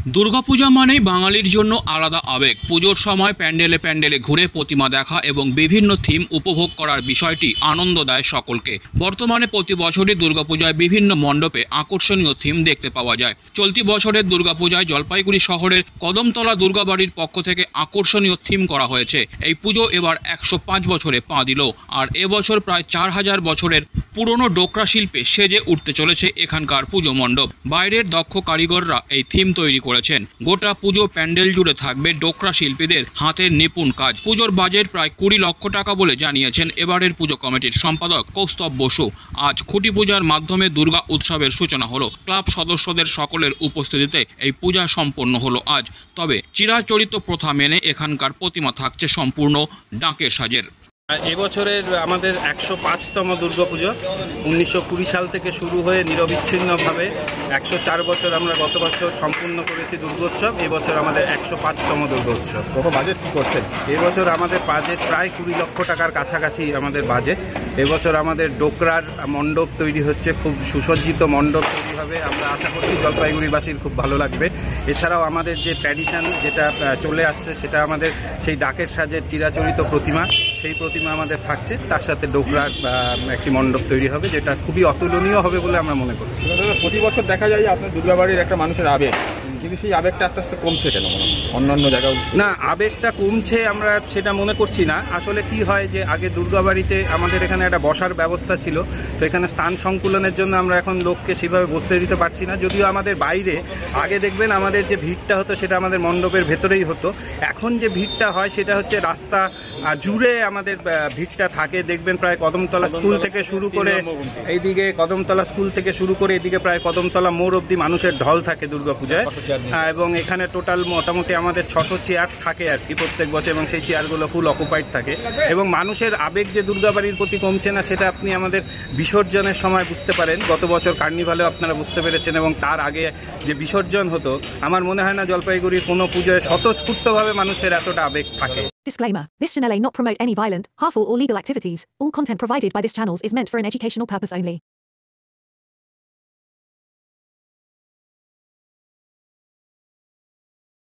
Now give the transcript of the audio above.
দুর্গাপূজা মানেই বাঙালির জন্য আলাদা আবেগ। পুজোর সময় প্যান্ডেলে প্যান্ডেলে ঘুরে প্রতিমা দেখা এবং বিভিন্ন থিম উপভোগ করার বিষয়টি আনন্দ দেয় সকলকে। বর্তমানে প্রতি বছরই দুর্গাপূজায় বিভিন্ন মণ্ডপে আকর্ষণীয় থিম দেখতে পাওয়া যায়। চলতি বছরের দুর্গাপূজায় জলপাইগুড়ি শহরের কদমতলা দুর্গাবাড়ির পক্ষ থেকে আকর্ষণীয় থিম করা হয়েছে। এই পুজো এবার 105 বছরে পা দিল, আর এবছর প্রায় 4000 বছরের পুরনো ডোকরা শিল্পে সেজে উঠতে চলেছে এখানকার পুজো মণ্ডপ। বাইরের দক্ষ কারিগররা এই থিম তৈরি করেছেন। গোটা পুজো প্যান্ডেল জুড়ে থাকবে ডোকরা শিল্পীদের হাতের নিপুণ কাজ। পুজোর বাজেট প্রায় 20 লক্ষ টাকা বলে জানিয়েছেন এবারের পুজো কমিটির সম্পাদক কৌস্তব বসু। আজ খুঁটি পূজার মাধ্যমে দুর্গা উৎসবের সূচনা হলো। ক্লাব সদস্যদের সকলের উপস্থিতিতে এই পূজা সম্পন্ন হলো আজ। তবে চিরাচরিত প্রথা মেনে এখানকার প্রতিমা থাকছে সম্পূর্ণ ডাকের সাজের। এবছরের আমাদের 105তম দুর্গাপুজো 1920 সাল থেকে শুরু হয়ে নিরবিচ্ছিন্নভাবে 104 বছর আমরা গত বছর সম্পূর্ণ করেছি দুর্গোৎসব। এবছর আমাদের 105তম দুর্গোৎসব। কত বাজেট কী করছেন? এবছর আমাদের বাজেট প্রায় 20 লক্ষ টাকার কাছাকাছি আমাদের বাজেট। এবছর আমাদের ডোকরার মণ্ডপ তৈরি হচ্ছে, খুব সুসজ্জিত মণ্ডপ তৈরি হবে। আমরা আশা করছি জলপাইগুড়িবাসীর খুব ভালো লাগবে। এছাড়াও আমাদের যে ট্র্যাডিশন যেটা চলে আসছে সেটা আমাদের সেই ডাকের সাজের চিরাচরিত প্রতিমা, সেই প্রতিমা আমাদের থাকছে। তার সাথে ডোকরার একটি মণ্ডপ তৈরি হবে, যেটা খুবই অতুলনীয় হবে বলে আমরা মনে করছি। প্রতি বছর দেখা যায় আপনার দুর্গাবাড়ির একটা মানুষের আবেগ, কিন্তু সেই আবেগটা আস্তে আস্তে কমছে কেন? অন্যান্য জায়গায় না, আবেগটা কমছে আমরা সেটা মনে করছি না। আসলে কি হয় যে আগে দুর্গাবাড়িতে আমাদের এখানে একটা বসার ব্যবস্থা ছিল, তো এখানে স্থান সংকুলনের জন্য আমরা এখন লোককে সেভাবে বসতে দিতে পারছি না। যদিও আমাদের বাইরে আগে দেখবেন আমাদের যে ভিড়টা হতো সেটা আমাদের মণ্ডপের ভেতরেই হতো। এখন যে ভিড়টা হয় সেটা হচ্ছে রাস্তা জুড়ে আমাদের ভিড়টা থাকে। দেখবেন প্রায় কদমতলা স্কুল থেকে শুরু করে এইদিকে কদমতলা স্কুল থেকে শুরু করে এদিকে প্রায় কদমতলা মোড় অবধি মানুষের ঢল থাকে দুর্গাপূজায়। এবং এখানে টোটাল মোটামুটি আমাদের 600 চেয়ার থাকে আর কি প্রত্যেক বছর, এবং সেই চেয়ারগুলো ফুল অকুপাইড থাকে। এবং মানুষের আবেগ যে দুর্গাবাড়ির প্রতি কমছে না সেটা আপনি আমাদের বিসর্জনের সময় বুঝতে পারেন। গত বছর কার্নিভালেও আপনারা বুঝতে পেরেছেন, এবং তার আগে যে বিসর্জন হতো, আমার মনে হয় না জলপাইগুড়ির কোনো পুজোয় স্বতঃস্ফূর্তভাবে মানুষের এতটা আবেগ থাকে। Disclaimer. This channel may not promote any violent, harmful or legal activities. All content provided by this channel is meant for an educational purpose only.